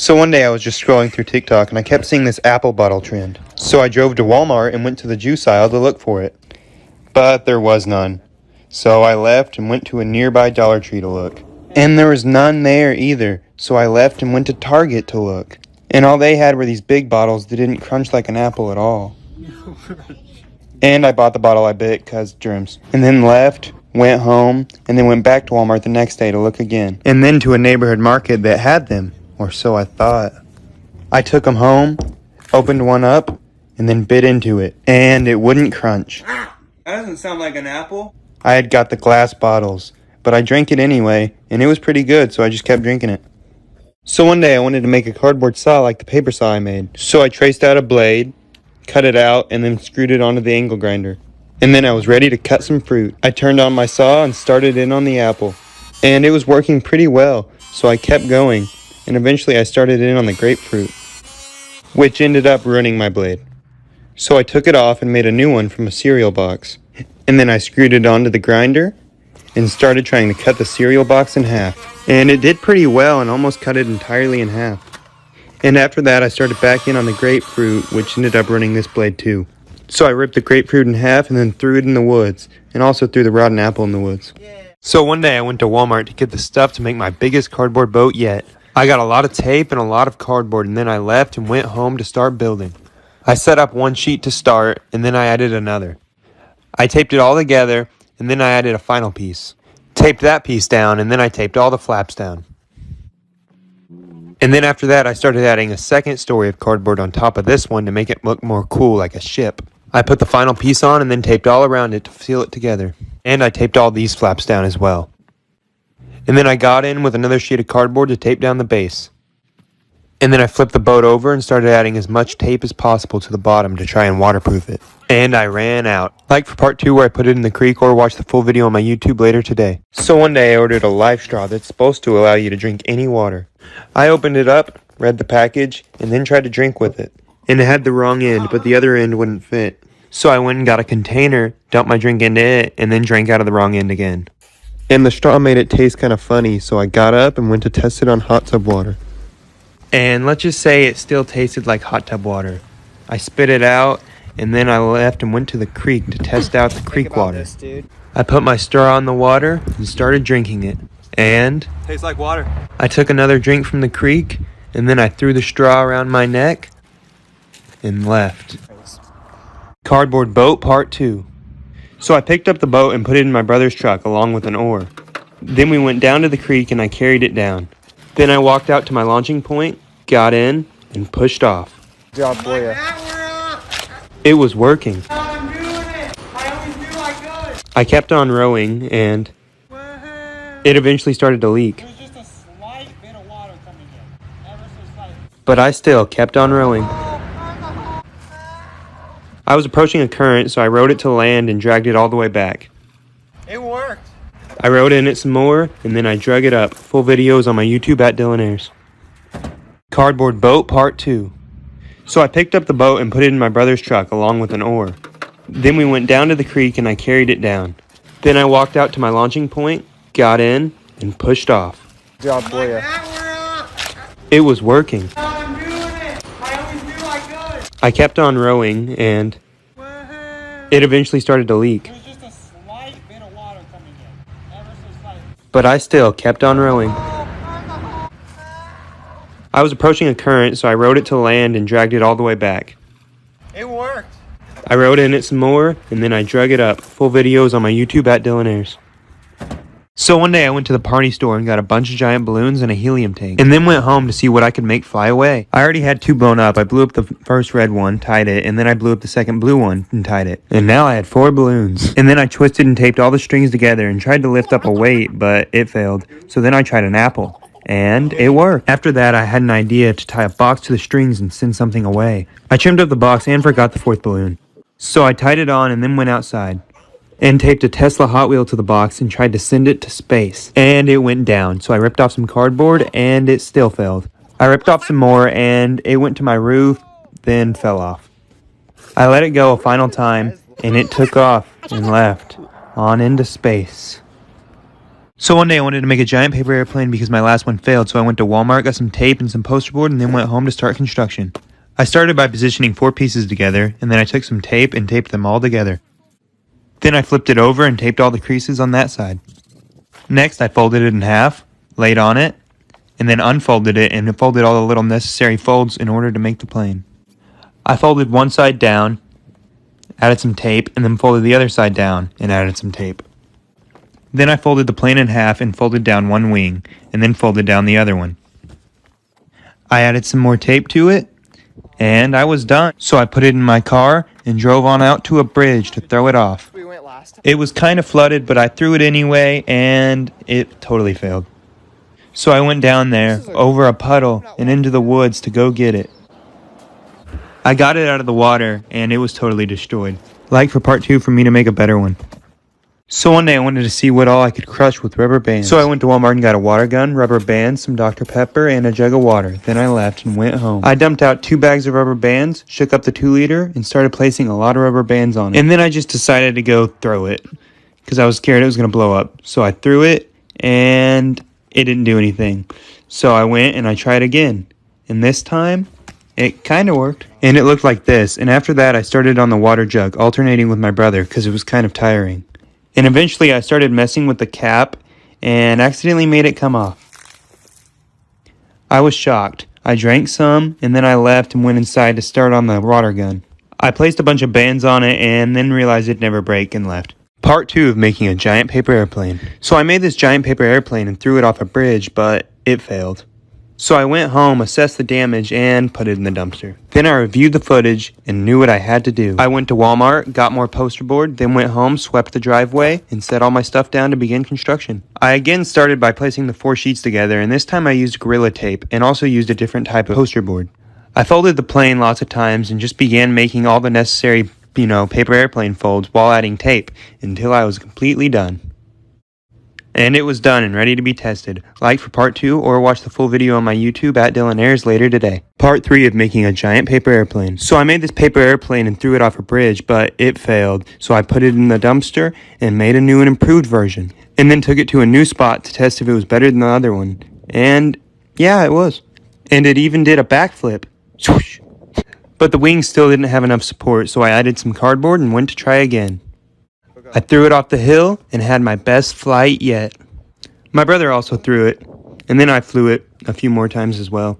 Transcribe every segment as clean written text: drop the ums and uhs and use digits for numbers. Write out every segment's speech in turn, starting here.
So one day I was just scrolling through TikTok and I kept seeing this apple bottle trend. So I drove to Walmart and went to the juice aisle to look for it. But there was none. So I left and went to a nearby Dollar Tree to look. And there was none there either. So I left and went to Target to look. And all they had were these big bottles that didn't crunch like an apple at all. And I bought the bottle I bit because germs. And then left, went home, and then went back to Walmart the next day to look again. And then to a neighborhood market that had them. Or so I thought. I took them home, opened one up, and then bit into it. And it wouldn't crunch. That doesn't sound like an apple. I had got the glass bottles, but I drank it anyway, and it was pretty good, so I just kept drinking it. So one day I wanted to make a cardboard saw like the paper saw I made. So I traced out a blade, cut it out, and then screwed it onto the angle grinder. And then I was ready to cut some fruit. I turned on my saw and started in on the apple. And it was working pretty well, so I kept going. And eventually I started in on the grapefruit, which ended up ruining my blade. So I took it off and made a new one from a cereal box. And then I screwed it onto the grinder and started trying to cut the cereal box in half. And it did pretty well and almost cut it entirely in half. And after that I started back in on the grapefruit, which ended up ruining this blade too. So I ripped the grapefruit in half and then threw it in the woods, and also threw the rotten apple in the woods. So one day I went to Walmart to get the stuff to make my biggest cardboard boat yet. I got a lot of tape and a lot of cardboard, and then I left and went home to start building. I set up one sheet to start, and then I added another. I taped it all together, and then I added a final piece. Taped that piece down, and then I taped all the flaps down. And then after that, I started adding a second story of cardboard on top of this one to make it look more cool, like a ship. I put the final piece on and then taped all around it to seal it together. And I taped all these flaps down as well. And then I got in with another sheet of cardboard to tape down the base. And then I flipped the boat over and started adding as much tape as possible to the bottom to try and waterproof it. And I ran out. Like for part 2 where I put it in the creek, or watch the full video on my YouTube later today. So one day I ordered a life straw that's supposed to allow you to drink any water. I opened it up, read the package, and then tried to drink with it. And it had the wrong end, but the other end wouldn't fit. So I went and got a container, dumped my drink into it, and then drank out of the wrong end again. And the straw made it taste kind of funny, so I got up and went to test it on hot tub water. And let's just say it still tasted like hot tub water. I spit it out, and then I left and went to the creek to test out the creek water. I put my straw in the water and started drinking it. And Tastes like water. I took another drink from the creek, and then I threw the straw around my neck and left. Cardboard boat part 2. So I picked up the boat and put it in my brother's truck along with an oar. Then we went down to the creek and I carried it down. Then I walked out to my launching point, got in, and pushed off. Good job for you. It was working. I'm doing it. I always knew I could. I kept on rowing, and it eventually started to leak. There's just a slight bit of water coming in. Ever so slight. But I still kept on rowing. I was approaching a current, so I rowed it to land and dragged it all the way back. It worked. I rowed in it some more, and then I drug it up. Full videos on my YouTube at Dylan Ayres. Cardboard boat part 2. So I picked up the boat and put it in my brother's truck along with an oar. Then we went down to the creek and I carried it down. Then I walked out to my launching point, got in, and pushed off. Good job for you. It was working. I'm doing it. I always knew I could. I kept on rowing, and it eventually started to leak. There's just a slight bit of water coming in. Ever so slight. But I still kept on rowing. I was approaching a current, so I rowed it to land and dragged it all the way back. It worked. I rowed in it some more, and then I drug it up. Full videos on my YouTube at Dylan Ayres. So one day I went to the party store and got a bunch of giant balloons and a helium tank, and then went home to see what I could make fly away. I already had 2 blown up. I blew up the first red one, tied it, and then I blew up the second blue one and tied it. And now I had 4 balloons. And then I twisted and taped all the strings together and tried to lift up a weight, but it failed. So then I tried an apple. And it worked. After that, I had an idea to tie a box to the strings and send something away. I trimmed up the box and forgot the 4th balloon. So I tied it on and then went outside and taped a Tesla Hot Wheel to the box and tried to send it to space. And it went down, so I ripped off some cardboard and it still failed. I ripped off some more and it went to my roof, then fell off. I let it go a final time and it took off and left on into space. So one day I wanted to make a giant paper airplane because my last one failed, so I went to Walmart, got some tape and some poster board, and then went home to start construction. I started by positioning 4 pieces together, and then I took some tape and taped them all together. Then I flipped it over and taped all the creases on that side. Next, I folded it in half, laid on it, and then unfolded it and folded all the little necessary folds in order to make the plane. I folded one side down, added some tape, and then folded the other side down and added some tape. Then I folded the plane in half and folded down one wing, and then folded down the other one. I added some more tape to it, and I was done. So I put it in my car and drove on out to a bridge to throw it off. It was kind of flooded, but I threw it anyway, and it totally failed. So I went down there, over a puddle, and into the woods to go get it. I got it out of the water, and it was totally destroyed. Like for part 2 for me to make a better one. So one day I wanted to see what all I could crush with rubber bands. So I went to Walmart and got a water gun, rubber bands, some Dr. Pepper, and a jug of water. Then I left and went home. I dumped out 2 bags of rubber bands, shook up the 2-liter, and started placing a lot of rubber bands on it. And then I just decided to go throw it, because I was scared it was going to blow up. So I threw it, and it didn't do anything. So I went and I tried again. And this time, it kind of worked. And it looked like this. And after that, I started on the water jug, alternating with my brother, because it was kind of tiring. And eventually I started messing with the cap and accidentally made it come off. I was shocked. I drank some and then I left and went inside to start on the water gun. I placed a bunch of bands on it and then realized it'd never break and left. Part 2 of making a giant paper airplane. So I made this giant paper airplane and threw it off a bridge, but it failed. So I went home, assessed the damage, and put it in the dumpster. Then I reviewed the footage and knew what I had to do. I went to Walmart, got more poster board, then went home, swept the driveway, and set all my stuff down to begin construction. I again started by placing the 4 sheets together, and this time I used Gorilla Tape and also used a different type of poster board. I folded the plane lots of times and just began making all the necessary, paper airplane folds while adding tape until I was completely done. And it was done and ready to be tested. Like for part 2 or watch the full video on my YouTube at Ayres later today. Part 3 of making a giant paper airplane. So I made this paper airplane and threw it off a bridge, but it failed. So I put it in the dumpster and made a new and improved version. And then took it to a new spot to test if it was better than the other one. And yeah, it was. And it even did a backflip. Swoosh. But the wings still didn't have enough support, so I added some cardboard and went to try again. I threw it off the hill and had my best flight yet. My brother also threw it, and then I flew it a few more times as well.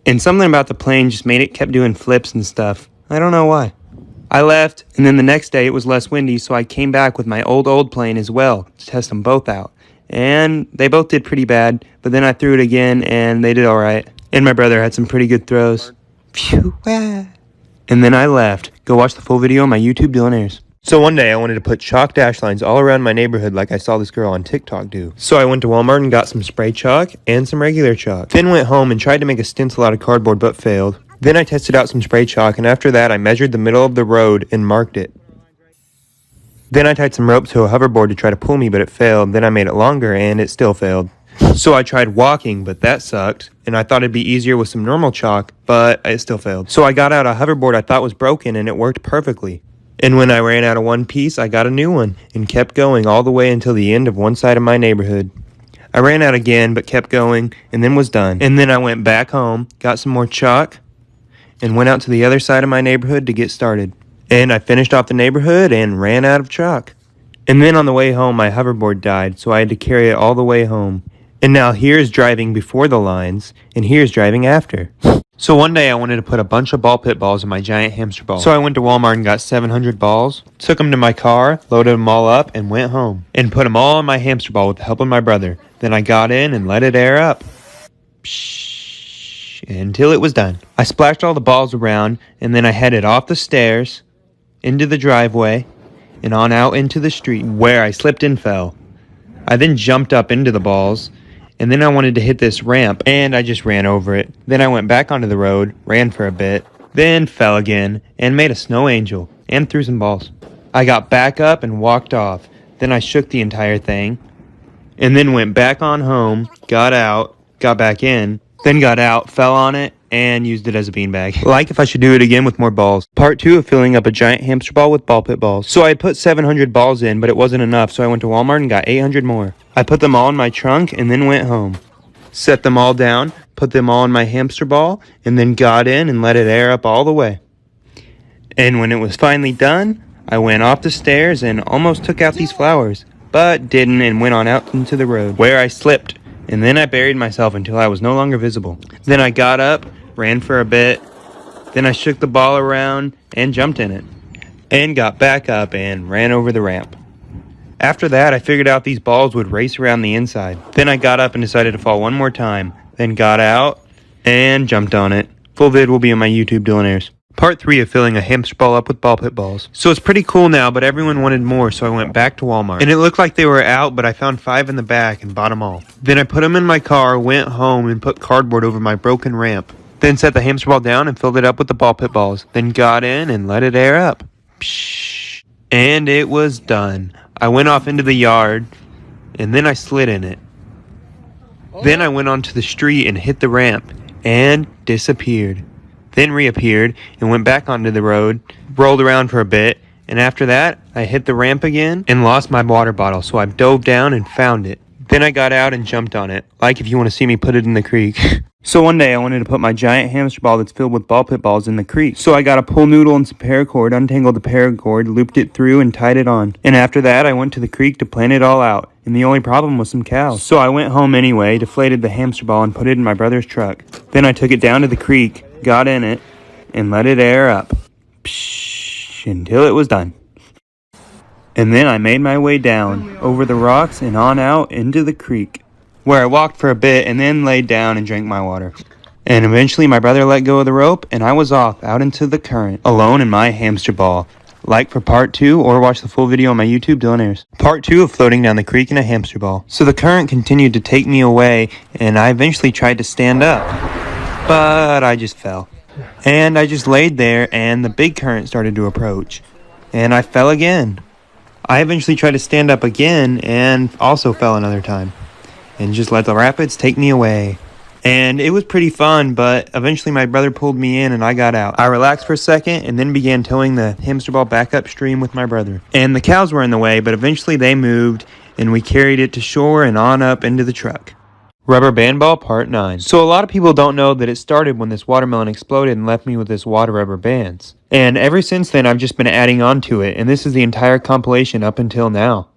And something about the plane just made it kept doing flips and stuff. I don't know why. I left, and then the next day it was less windy, so I came back with my old plane as well to test them both out. And they both did pretty bad, but then I threw it again, and they did alright. And my brother had some pretty good throws. Phew, ah. And then I left. Go watch the full video on my YouTube, Ayres. So one day I wanted to put chalk dash lines all around my neighborhood like I saw this girl on TikTok do. So I went to Walmart and got some spray chalk and some regular chalk. Then went home and tried to make a stencil out of cardboard but failed. Then I tested out some spray chalk and after that I measured the middle of the road and marked it. Then I tied some rope to a hoverboard to try to pull me but it failed. Then I made it longer and it still failed. So I tried walking, but that sucked, and I thought it'd be easier with some normal chalk, but it still failed. So I got out a hoverboard I thought was broken and it worked perfectly. And when I ran out of one piece, I got a new one and kept going all the way until the end of one side of my neighborhood. I ran out again, but kept going and then was done. And then I went back home, got some more chalk, and went out to the other side of my neighborhood to get started. And I finished off the neighborhood and ran out of chalk. And then on the way home, my hoverboard died, so I had to carry it all the way home. And now here's driving before the lines, and here's driving after. So one day I wanted to put a bunch of ball pit balls in my giant hamster ball. So I went to Walmart and got 700 balls, took them to my car, loaded them all up, and went home. And put them all in my hamster ball with the help of my brother. Then I got in and let it air up. Psh, until it was done. I splashed all the balls around, and then I headed off the stairs, into the driveway, and on out into the street, where I slipped and fell. I then jumped up into the balls, and then I wanted to hit this ramp, and I just ran over it. Then I went back onto the road, ran for a bit, then fell again, and made a snow angel, and threw some balls. I got back up and walked off. Then I shook the entire thing, and then went back on home, got out, got back in, Then got out, fell on it, and used it as a beanbag. Like if I should do it again with more balls. Part 2 of filling up a giant hamster ball with ball pit balls. So I had put 700 balls in, but it wasn't enough, so I went to Walmart and got 800 more. I put them all in my trunk and then went home. Set them all down, put them all in my hamster ball, and then got in and let it air up all the way. And when it was finally done, I went off the stairs and almost took out these flowers, but didn't and went on out into the road, where I slipped, and then I buried myself until I was no longer visible. Then I got up, ran for a bit, then I shook the ball around and jumped in it, and got back up and ran over the ramp. After that, I figured out these balls would race around the inside. Then I got up and decided to fall one more time, then got out and jumped on it. Full vid will be on my YouTube Dylan Ayres. Part 3 of filling a hamster ball up with ball pit balls. So it's pretty cool now, but everyone wanted more, so I went back to Walmart. And it looked like they were out, but I found 5 in the back and bought them all. Then I put them in my car, went home, and put cardboard over my broken ramp. Then set the hamster ball down and filled it up with the ball pit balls. Then got in and let it air up. Psh! And it was done. I went off into the yard, and then I slid in it. Then I went onto the street and hit the ramp, and disappeared. Then reappeared and went back onto the road, rolled around for a bit, and after that, I hit the ramp again and lost my water bottle, so I dove down and found it. Then I got out and jumped on it, like if you want to see me put it in the creek. So one day I wanted to put my giant hamster ball that's filled with ball pit balls in the creek. So I got a pull noodle and some paracord, untangled the paracord, looped it through, and tied it on. And after that, I went to the creek to plan it all out. And the only problem was some cows. So I went home anyway, deflated the hamster ball, and put it in my brother's truck. Then I took it down to the creek, got in it, and let it air up. Psh, until it was done. And then I made my way down, over the rocks, and on out into the creek, where I walked for a bit and then laid down and drank my water. And eventually my brother let go of the rope, and I was off out into the current, alone in my hamster ball. Like for part 2, or watch the full video on my YouTube Dylan Ayres. Part 2 of floating down the creek in a hamster ball. So the current continued to take me away, and I eventually tried to stand up, but I just fell. And I just laid there, and the big current started to approach, and I fell again. I eventually tried to stand up again, and also fell another time, and just let the rapids take me away. And it was pretty fun, but eventually my brother pulled me in and I got out. I relaxed for a second and then began towing the hamster ball back upstream with my brother. And the cows were in the way, but eventually they moved and we carried it to shore and on up into the truck. Rubber band ball part 9. So a lot of people don't know that it started when this watermelon exploded and left me with this wad of rubber bands. And ever since then I've just been adding on to it, and this is the entire compilation up until now.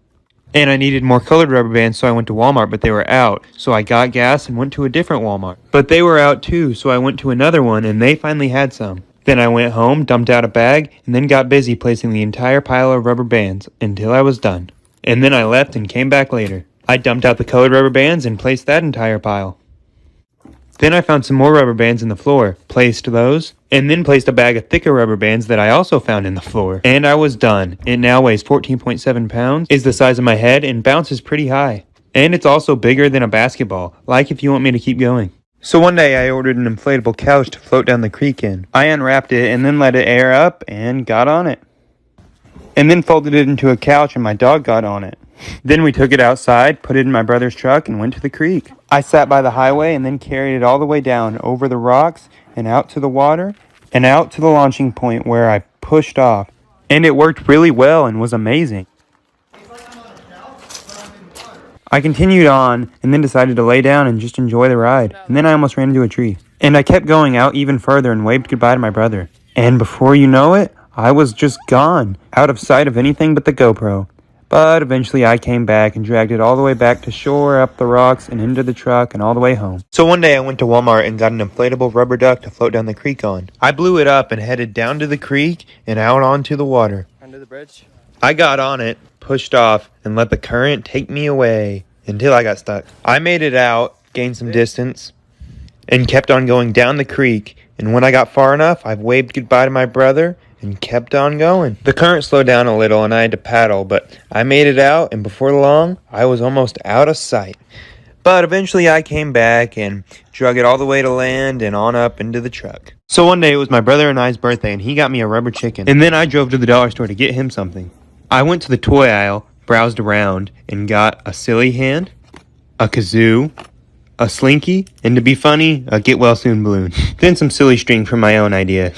And I needed more colored rubber bands, so I went to Walmart, but they were out. So I got gas and went to a different Walmart. But they were out too, so I went to another one, and they finally had some. Then I went home, dumped out a bag, and then got busy placing the entire pile of rubber bands until I was done. And then I left and came back later. I dumped out the colored rubber bands and placed that entire pile. Then I found some more rubber bands in the floor, placed those, and then placed a bag of thicker rubber bands that I also found in the floor. And I was done. It now weighs 14.7 pounds, is the size of my head, and bounces pretty high. And it's also bigger than a basketball, like if you want me to keep going. So one day I ordered an inflatable couch to float down the creek in. I unwrapped it and then let it air up and got on it. And then folded it into a couch and my dog got on it. Then we took it outside, put it in my brother's truck, and went to the creek. I sat by the highway and then carried it all the way down, over the rocks, and out to the water, and out to the launching point where I pushed off. And it worked really well and was amazing. I continued on, and then decided to lay down and just enjoy the ride. And then I almost ran into a tree. And I kept going out even further and waved goodbye to my brother. And before you know it, I was just gone, out of sight of anything but the GoPro. But eventually I came back and dragged it all the way back to shore, up the rocks, and into the truck, and all the way home. So one day I went to Walmart and got an inflatable rubber duck to float down the creek on. I blew it up and headed down to the creek and out onto the water. Under the bridge? I got on it, pushed off, and let the current take me away until I got stuck. I made it out, gained some distance, and kept on going down the creek. And when I got far enough, I waved goodbye to my brother and kept on going. The current slowed down a little and I had to paddle, but I made it out, and before long, I was almost out of sight. But eventually I came back and drug it all the way to land and on up into the truck. So one day it was my brother and I's birthday, and he got me a rubber chicken. And then I drove to the dollar store to get him something. I went to the toy aisle, browsed around, and got a silly hand, a kazoo, a slinky, and to be funny, a get well soon balloon. Then some silly string from my own idea.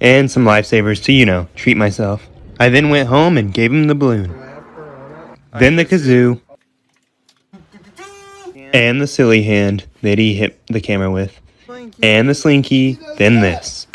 And some lifesavers to, treat myself. I then went home and gave him the balloon. Then the kazoo. And the silly hand that he hit the camera with. And the slinky, then this.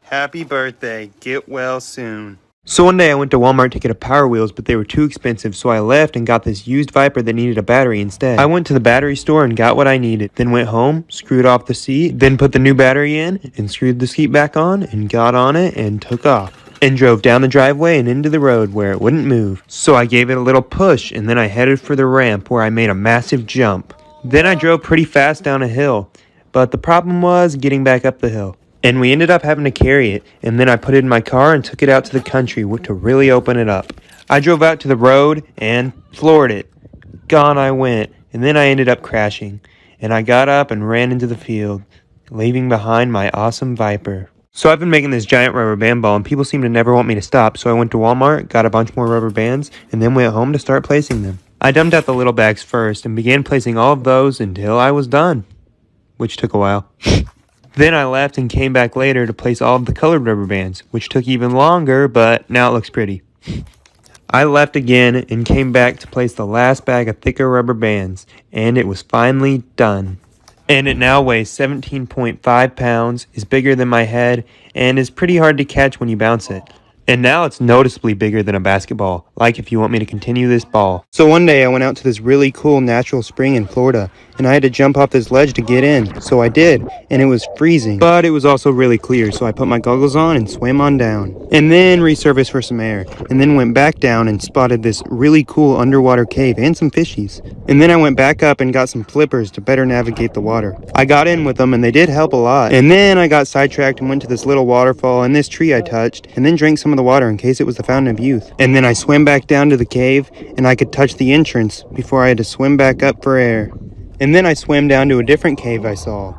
Happy birthday. Get well soon. So one day I went to Walmart to get a Power Wheels, but they were too expensive, so I left and got this used Viper that needed a battery instead. I went to the battery store and got what I needed, then went home, screwed off the seat, then put the new battery in, and screwed the seat back on, and got on it, and took off. And drove down the driveway and into the road where it wouldn't move. So I gave it a little push, and then I headed for the ramp where I made a massive jump. Then I drove pretty fast down a hill, but the problem was getting back up the hill. And we ended up having to carry it, and then I put it in my car and took it out to the country to really open it up. I drove out to the road and floored it. Gone I went, and then I ended up crashing. And I got up and ran into the field, leaving behind my awesome Viper. So I've been making this giant rubber band ball, and people seem to never want me to stop, so I went to Walmart, got a bunch more rubber bands, and then went home to start placing them. I dumped out the little bags first, and began placing all of those until I was done, which took a while. Then I left and came back later to place all of the colored rubber bands, which took even longer, but now it looks pretty. I left again and came back to place the last bag of thicker rubber bands, and it was finally done. And it now weighs 17.5 pounds, is bigger than my head, and is pretty hard to catch when you bounce it. And now it's noticeably bigger than a basketball, like if you want me to continue this ball. So one day I went out to this really cool natural spring in Florida, and I had to jump off this ledge to get in, so I did, and it was freezing. But it was also really clear, so I put my goggles on and swam on down. And then resurfaced for some air, and then went back down and spotted this really cool underwater cave and some fishies. And then I went back up and got some flippers to better navigate the water. I got in with them and they did help a lot. And then I got sidetracked and went to this little waterfall and this tree I touched, and then drank some of the water in case it was the fountain of youth. And then I swam back down to the cave and I could touch the entrance before I had to swim back up for air. And then I swam down to a different cave I saw.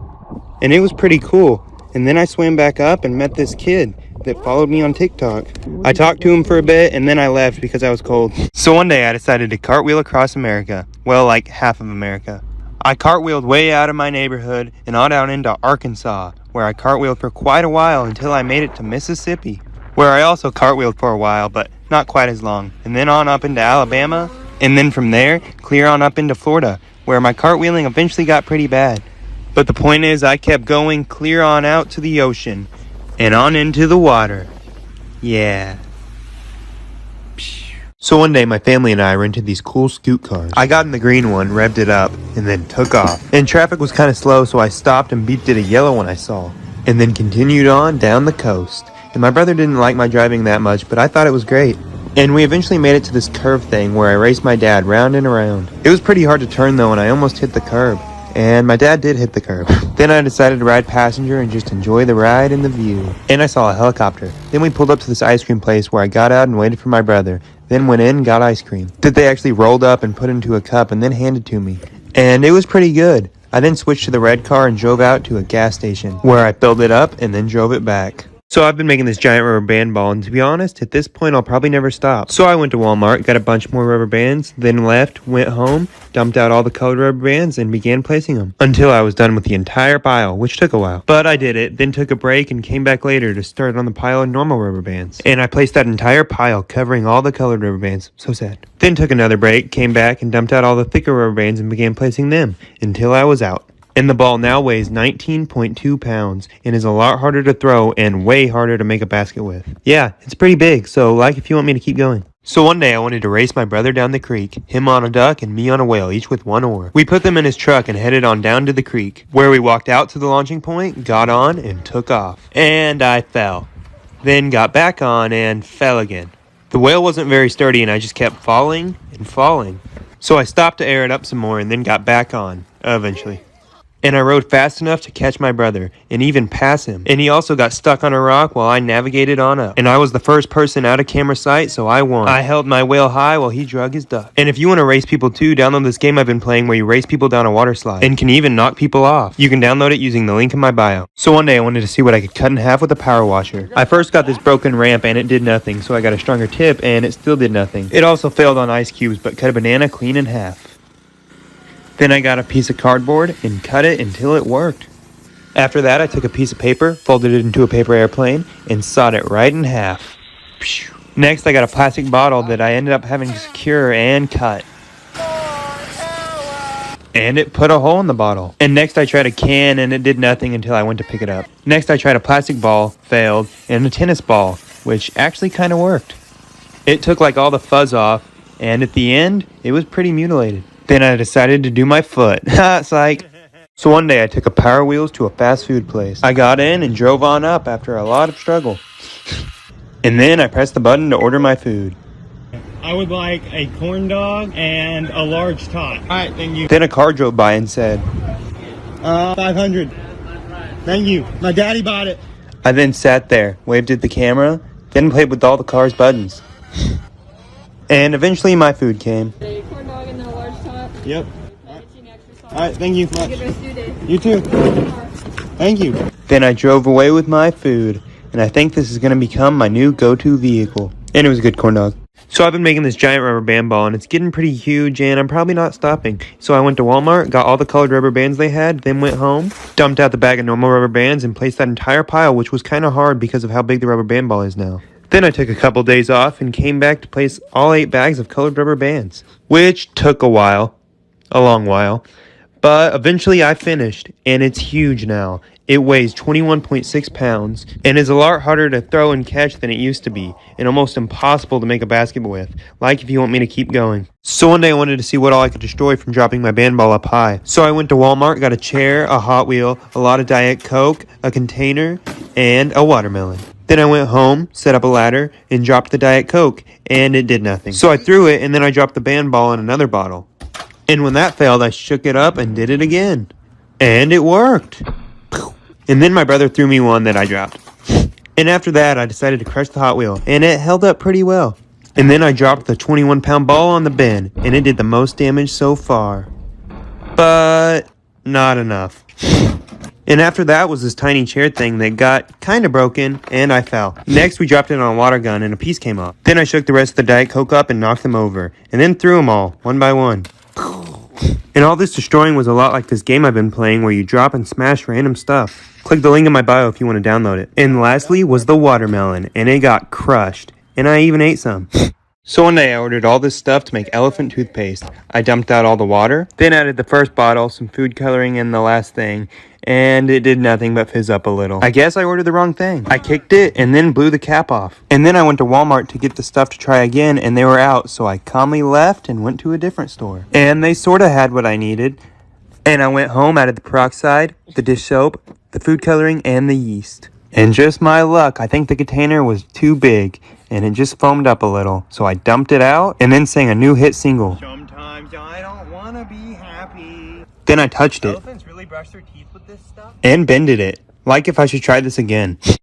And it was pretty cool. And then I swam back up and met this kid that followed me on TikTok. I talked to him for a bit and then I left because I was cold. So one day I decided to cartwheel across America. Well, like half of America. I cartwheeled way out of my neighborhood and on down into Arkansas, where I cartwheeled for quite a while until I made it to Mississippi, where I also cartwheeled for a while, but not quite as long. And then on up into Alabama, and then from there, clear on up into Florida, where my cartwheeling eventually got pretty bad. But the point is, I kept going clear on out to the ocean, and on into the water. Yeah. So one day, my family and I rented these cool scoot cars. I got in the green one, revved it up, and then took off. And traffic was kind of slow, so I stopped and beeped at a yellow one I saw, and then continued on down the coast. And my brother didn't like my driving that much, but I thought it was great. And we eventually made it to this curve thing where I raced my dad round and around. It was pretty hard to turn though, and I almost hit the curb. And my dad did hit the curb. Then I decided to ride passenger and just enjoy the ride and the view. And I saw a helicopter. Then we pulled up to this ice cream place where I got out and waited for my brother. Then went in and got ice cream that they actually rolled up and put into a cup and then handed to me. And it was pretty good. I then switched to the red car and drove out to a gas station where I filled it up and then drove it back. So I've been making this giant rubber band ball, and to be honest, at this point I'll probably never stop. So I went to Walmart, got a bunch more rubber bands, then left, went home, dumped out all the colored rubber bands, and began placing them. Until I was done with the entire pile, which took a while. But I did it, then took a break and came back later to start on the pile of normal rubber bands. And I placed that entire pile covering all the colored rubber bands. So sad. Then took another break, came back and dumped out all the thicker rubber bands and began placing them until I was out. And the ball now weighs 19.2 pounds and is a lot harder to throw and way harder to make a basket with. Yeah, it's pretty big, so like if you want me to keep going. So one day I wanted to race my brother down the creek, him on a duck and me on a whale, each with one oar. We put them in his truck and headed on down to the creek, where we walked out to the launching point, got on, and took off. And I fell. Then got back on and fell again. The whale wasn't very sturdy and I just kept falling and falling. So I stopped to air it up some more and then got back on, eventually. And I rode fast enough to catch my brother, and even pass him. And he also got stuck on a rock while I navigated on up. And I was the first person out of camera sight, so I won. I held my whale high while he drug his duck. And if you want to race people too, download this game I've been playing where you race people down a water slide. And can even knock people off. You can download it using the link in my bio. So one day I wanted to see what I could cut in half with a power washer. I first got this broken ramp and it did nothing, so I got a stronger tip and it still did nothing. It also failed on ice cubes, but cut a banana clean in half. Then I got a piece of cardboard and cut it until it worked. After that, I took a piece of paper, folded it into a paper airplane, and sawed it right in half. Next, I got a plastic bottle that I ended up having to secure and cut. And it put a hole in the bottle. And next I tried a can and it did nothing until I went to pick it up. Next I tried a plastic ball, failed, and a tennis ball, which actually kind of worked. It took like all the fuzz off, and at the end, it was pretty mutilated. Then I decided to do my foot. Ha, psych. So one day I took a Power Wheels to a fast food place. I got in and drove on up after a lot of struggle. And then I pressed the button to order my food. I would like a corn dog and a large tot. All right, thank you. Then a car drove by and said, 500. Thank you. My daddy bought it. I then sat there, waved at the camera, then played with all the car's buttons. And eventually my food came. A corn dog and a large tot. Yep. I'll get you an extra sauce. All right, thank you. Have a good rest of your day. You too. Thank you. Then I drove away with my food, and I think this is going to become my new go-to vehicle. And it was a good corn dog. So I've been making this giant rubber band ball, and it's getting pretty huge, and I'm probably not stopping. So I went to Walmart, got all the colored rubber bands they had, then went home, dumped out the bag of normal rubber bands, and placed that entire pile, which was kind of hard because of how big the rubber band ball is now. Then I took a couple days off and came back to place all 8 bags of colored rubber bands, which took a long while, but eventually I finished, and it's huge now. It weighs 21.6 pounds and is a lot harder to throw and catch than it used to be, and almost impossible to make a basket with, like if you want me to keep going. So one day I wanted to see what all I could destroy from dropping my band ball up high. So I went to Walmart, got a chair, a Hot Wheel, a lot of Diet Coke, a container, and a watermelon. Then I went home, set up a ladder, and dropped the Diet Coke, and it did nothing. So I threw it, and then I dropped the band ball in another bottle. And when that failed, I shook it up and did it again. And it worked. And then my brother threw me one that I dropped. And after that, I decided to crush the Hot Wheel, and it held up pretty well. And then I dropped the 21-pound ball on the bin, and it did the most damage so far. But not enough. And after that was this tiny chair thing that got kind of broken, and I fell. Next, we dropped it on a water gun, and a piece came off. Then I shook the rest of the Diet Coke up and knocked them over, and then threw them all, one by one. And all this destroying was a lot like this game I've been playing where you drop and smash random stuff. Click the link in my bio if you want to download it. And lastly was the watermelon, and it got crushed. And I even ate some. So one day I ordered all this stuff to make elephant toothpaste. I dumped out all the water, then added the first bottle, some food coloring, and the last thing, and it did nothing but fizz up a little. I guess I ordered the wrong thing. I kicked it and then blew the cap off. And then I went to Walmart to get the stuff to try again, and they were out, so I calmly left and went to a different store. And they sorta had what I needed. And I went home, added the peroxide, the dish soap, the food coloring, and the yeast. And just my luck, I think the container was too big, and it just foamed up a little. So I dumped it out, and then sang a new hit single. Sometimes I don't want to be happy. Then I touched it. Elephants really brush their teeth with this stuff? And bended it. Like if I should try this again.